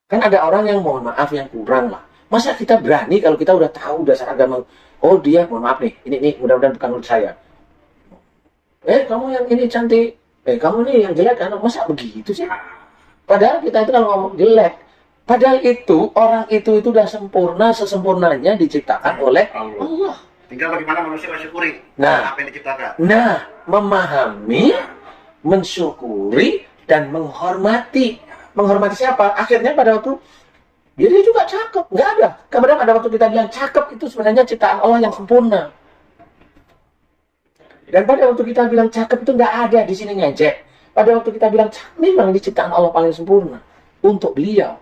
Kan ada orang yang mohon maaf yang kurang lah. Masa kita berani kalau kita udah tahu dasar agama? Oh dia mohon maaf nih, ini mudah-mudahan bukan menurut saya. Kamu yang ini cantik, kamu nih yang jelek kan? Masa begitu sih? Padahal kita itu kalau ngomong jelek, padahal itu orang itu udah sempurna sesempurnanya diciptakan oleh Allah. Tinggal bagaimana manusia mensyukuri apa yang diciptakan. Nah, memahami, mensyukuri dan menghormati. Menghormati siapa? Akhirnya pada waktu dia juga cakep, nggak ada. Kadang pada waktu kita bilang cakep itu sebenarnya ciptaan Allah yang sempurna. Dan pada waktu kita bilang cakep itu nggak ada di sini ngejek. Pada waktu kita bilang memang diciptaan Allah paling sempurna untuk beliau.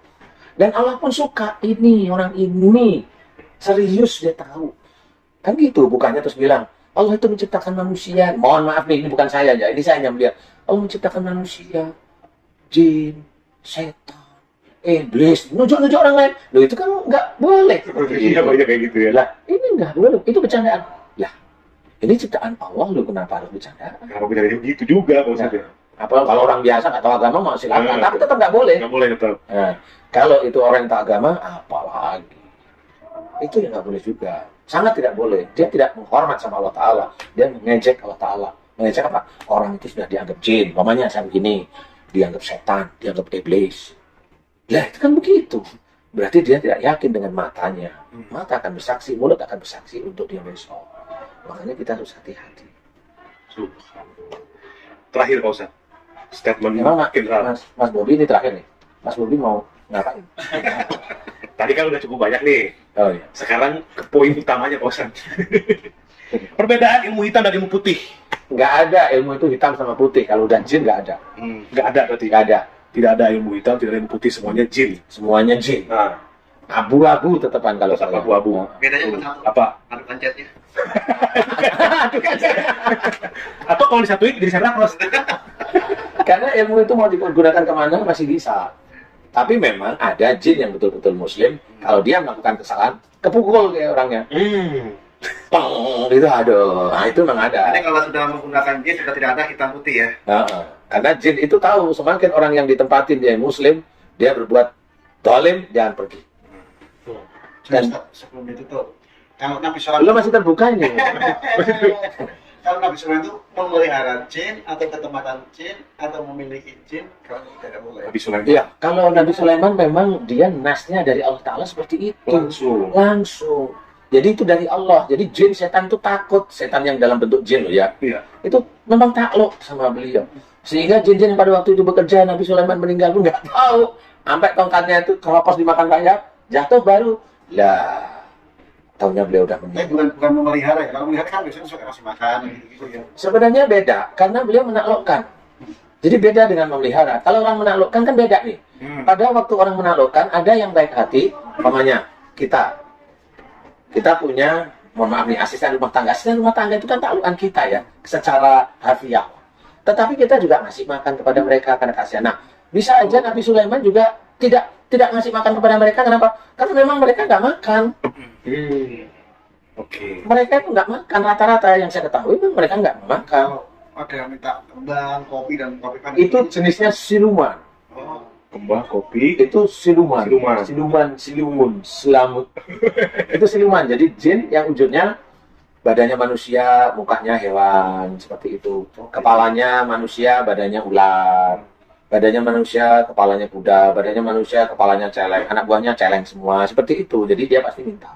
Dan Allah pun suka ini orang ini serius dia tahu. Kan gitu, bukannya terus bilang Allah itu menciptakan manusia. Mohon maaf nih, ini bukan saya ya, ini saya yang melihat. Allah menciptakan manusia, jin, setan, iblis, nujuk-nujuk orang lain. Loh itu kan nggak boleh. Iya banyak kayak gitu ya. Lah ini nggak boleh, itu bercandaan. Lah ini ciptaan Allah loh, kenapa harus bercandaan? Kalau bercandaan gitu juga Pak Ustadz ya. Apa kalau orang biasa nggak tahu agama mau silakan, tapi tetap nggak boleh. Nggak boleh tetap. Nah, kalau itu orang yang tahu agama, apalagi itu yang nggak boleh juga. Sangat tidak boleh. Dia tidak menghormat sama Allah Ta'ala. Dia mengejek Allah Ta'ala. Mengejek apa? Orang itu sudah dianggap jin. Mamanya saya begini. Dianggap setan. Dianggap iblis. Lah itu kan begitu. Berarti dia tidak yakin dengan matanya. Mata akan bersaksi. Mulut akan bersaksi untuk dia besok. Makanya kita harus hati-hati. Terakhir Pak Ustadz. Statement Memang Mas Bobi ini terakhir nih. Mas Bobi mau ngapain? Tadi kan udah cukup banyak nih. Oh iya. Sekarang ke poin utamanya Pak Ustadz. Perbedaan ilmu hitam dan ilmu putih. Nggak ada ilmu itu hitam sama putih. Kalau udah jin nggak ada. Nggak ada berarti. Nggak ada. Tidak ada ilmu hitam, tidak ada ilmu putih, semuanya jin. Semuanya jin. Nah, Abu-abu tetepan kalau tetap saya. abu-abu. Bedanya cuma satu. Apa? Adu kancetnya. Atau kalau disatuin jadi Santa Claus. Karena ilmu itu mau digunakan kemana masih bisa. Tapi memang ada jin yang betul-betul muslim. Kalau dia melakukan kesalahan, kepukul kayak orangnya. Tong, itu aduh. Nah itu memang ada. Jadi kalau sudah menggunakan jin sudah tidak ada hitam putih ya. Karena jin itu tahu semakin orang yang ditempatin dia muslim, dia berbuat zalim, jangan pergi. Dan sebelum itu tuh, kalau Nabi Sulaiman Belum masih terbuka ini. kalau Nabi Sulaiman itu memelihara jin atau ketempatan jin atau memiliki jin, kalau tidak boleh. Nabi Sulaiman. Iya, kalau Nabi Sulaiman memang dia nasnya dari Allah Ta'ala seperti itu. Langsung. Jadi itu dari Allah. Jadi jin setan itu takut. Setan yang dalam bentuk jin loh ya. Iya. Itu memang takluk sama beliau. Sehingga jin-jin yang pada waktu itu bekerja, Nabi Sulaiman meninggal pun nggak tahu. Sampai tongkatnya itu keropos dimakan rayap, jatuh baru. Lah, tahunya beliau udah meninggal. Bukan memelihara ya. Kalau memelihara kan biasanya suka kasih makan gitu ya. Sebenarnya beda, karena beliau menaklukkan. Jadi beda dengan memelihara. Kalau orang menaklukkan kan beda nih. Pada waktu orang menaklukkan, ada yang baik hati, umpamanya kita punya, mohon maaf nih, asisten rumah tangga. Asisten rumah tangga itu kan taklukan kita ya, secara harfiah. Tetapi kita juga ngasih makan kepada mereka karena kasihan. Nah, bisa aja Nabi Sulaiman juga tidak ngasih makan kepada mereka. Kenapa? Karena memang mereka nggak makan. Mereka itu nggak makan. Rata-rata yang saya ketahui mereka nggak makan. Ada yang minta kembang, kopi dan kopi panas. Itu jenisnya siluman. Kembang, kopi. Itu siluman. Selamut. Itu siluman. Jadi jin yang wujudnya badannya manusia, mukanya hewan, seperti itu. Kepalanya manusia, badannya ular. Badannya manusia, kepalanya kuda. Badannya manusia, kepalanya celeng. Anak buahnya celeng semua, seperti itu. Jadi dia pasti minta.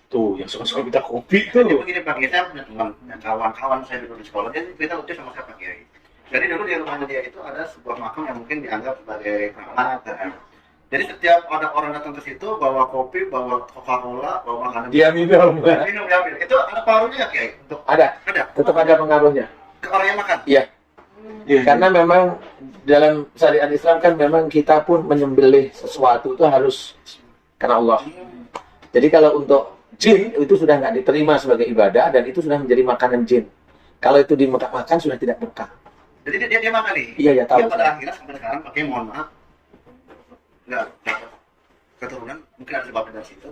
Tuh, yang suka-suka minta kopi tuh. Jadi begini Pak Kiai, saya punya teman, kawan-kawan saya dulu di sekolah, dia cerita lucu sama saya Pak Kiai. Jadi dulu di rumahnya dia itu ada sebuah makam yang mungkin dianggap sebagai keramat. Jadi setiap ada orang datang ke situ bawa kopi, bawa Coca-Cola, bawa makanan. Dia minum. Minum diambil. Itu ada pengaruhnya ya Kiai? Ada. Tetap ada pengaruhnya. Ke orang yang makan? Iya. Karena memang dalam syariat Islam kan memang kita pun menyembelih sesuatu itu harus karena Allah. Jadi kalau untuk jin itu sudah nggak diterima sebagai ibadah dan itu sudah menjadi makanan jin. Kalau itu dimakan sudah tidak berkah. Jadi dia makan nih? Iya, ya tahu. Dia pada akhirnya sampai sekarang pakai mohon maaf. Nggak dapat keturunan, mungkin ada sebabnya dari situ.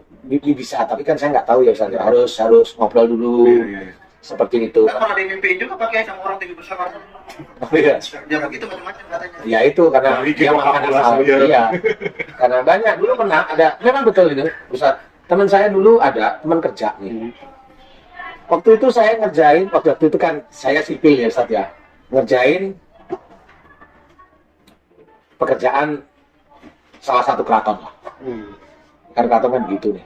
Bisa, tapi kan saya nggak tahu ya Ustaz. Harus ngobrol dulu. seperti itu. Kan pernah dimimpiin juga pakai sama orang tinggi besar. Iya. Ya begitu macam-macam katanya. Ya itu karena Nah, dia kita makan kalkulasi asal. ya. Iya. Karena banyak dulu pernah ada, memang betul itu, Ustaz. Teman saya dulu ada teman kerja nih. Waktu itu saya ngerjain, waktu itu kan saya sipil ya Ustaz ya, ngerjain pekerjaan salah satu keraton lah. Kan keraton kan gitu nih,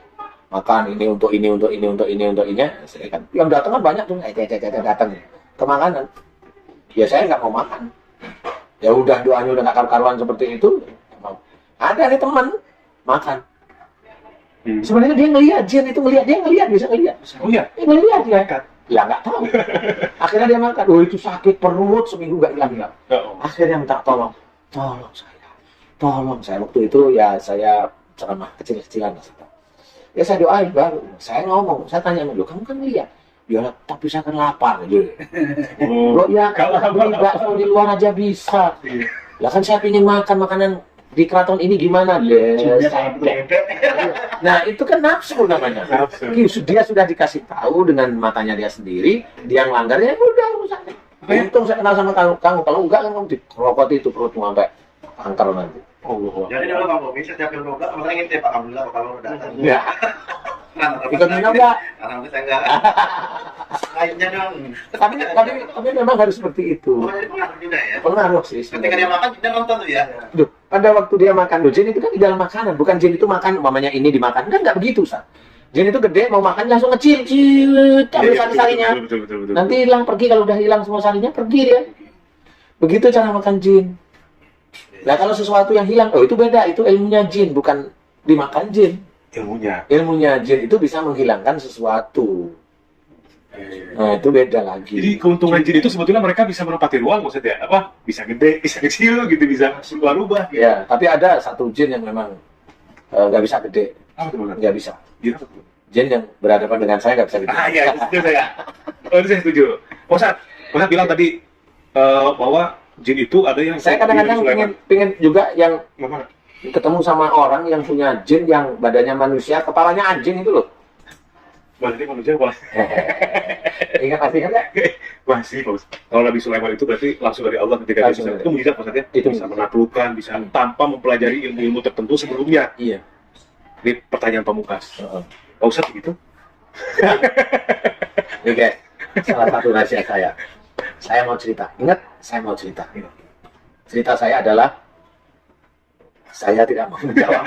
makan ini untuk ini, untuk ini, untuk ini, untuk ini. Saya kan, yang datang kan banyak tuh, datang ke makanan. Ya saya nggak mau makan. Ya udah doanya udah nggak karu-karuan seperti itu. Ada nih teman makan. Sebenarnya dia ngelihat jin itu, dia bisa ngelihat. Oh iya. Ngelihat dia kan. Ya nggak tahu. Akhirnya dia makan. Oh itu sakit perut seminggu nggak hilang. Akhirnya minta tolong saya. Waktu itu ya saya ceramah kecil-kecilan. Ya saya doain baru. Saya ngomong, saya tanya sama dia, kamu kan lihat. Ya tapi saya kan lapar gitu. Loh ya kalau beli bakso di luar aja bisa. Lah kan saya ingin makan makanan di keraton ini gimana deh? Nah itu kan nafsu namanya. Dia sudah dikasih tahu dengan matanya dia sendiri, dia ngelanggar ya udah urusannya. Untung saya kenal sama kamu, kalau enggak kan kamu dikerokoti itu perutmu sampai kanker nanti. Jadi dulu Bang Bobi setiap yang buka, kemarin ngintip alhamdulillah kalau udah datang. Ya. Ikut minum enggak? Alhamdulillah saya enggak. Lainnya dong. Tapi memang harus seperti itu. Oh, jadi pengaruh juga ya. Pengaruh sih. Ketika dia makan, dia nonton tuh ya. Duh, pada waktu dia makan, jin itu kan di dalam makanan, bukan jin itu makan, umpamanya ini dimakan, kan nggak begitu, Sa. Jin itu gede, mau makan langsung ngecil, ambil sari-sarinya. Betul. Nanti hilang pergi, kalau udah hilang semua sarinya, pergi dia. Begitu cara makan jin. Nah kalau sesuatu yang hilang, oh itu beda, itu ilmunya jin, bukan dimakan jin. Ilmunya jin itu bisa menghilangkan sesuatu. Nah itu beda lagi. Jadi keuntungan jin itu sebetulnya mereka bisa menempati ruang maksudnya apa? Bisa gede, bisa kecil gitu, bisa berubah. Ya, tapi ada satu jin yang memang nggak bisa gede, Apa tuh benar? nggak bisa. Jin Jin yang berhadapan dengan saya nggak bisa gede. iya, itu setuju saya. Oh, itu saya setuju. Ustaz bilang tadi bahwa jin itu ada yang Saya kadang-kadang pengen juga yang Gimana? ketemu sama orang yang punya jin yang badannya manusia, kepalanya anjing itu loh. Berarti manusia apa? Ingat artinya nggak? Masih, Pak Ustaz. Kalau Nabi Sulaiman itu berarti langsung dari Allah ketika dia Langsung bisa. dari Itu mujizat Pak Ustaz ya? Itu Bisa menaklukkan, bisa tanpa mempelajari ilmu-ilmu tertentu sebelumnya. Iya. Ini pertanyaan pamungkas. Pak Ustaz begitu? Oke, salah satu rahasia saya. Saya mau cerita. Ingat, saya mau cerita. Cerita saya adalah saya tidak mau menjawab.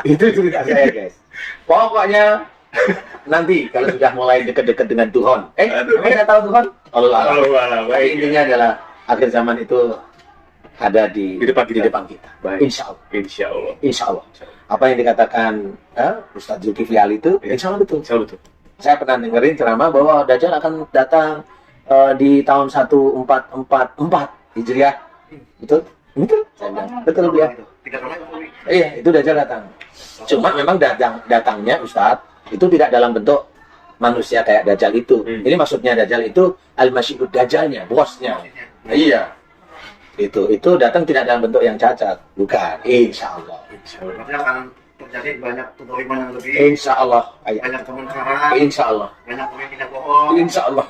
Itu cerita saya, guys. Pokoknya nanti kalau sudah mulai dekat-dekat dengan Tuhan. Emang saya tahu Tuhan? Allah. Baik, intinya adalah akhir zaman itu ada di depan kita. Baik. Insya Allah. Insya Allah. Apa yang dikatakan Ustadz Zulkifli Ali itu, insya Allah betul. Insya Allah betul. Saya pernah dengerin ceramah bahwa Dajjal akan datang di tahun 1444 Hijriah. Betul? Betul. Saya bilang, betul dia. Iya, itu Dajjal datang. Cuma memang datangnya Ustadz itu tidak dalam bentuk manusia kayak Dajjal itu. Ini maksudnya Dajjal itu Al-Masihud Dajjalnya, bosnya. Iya. Itu datang tidak dalam bentuk yang cacat, bukan. Insya Allah. Maksudnya akan terjadi banyak kezaliman yang lebih. Insya Allah. Banyak kemungkaran. Insya Allah. Banyak pemimpin yang bohong. Insya Allah.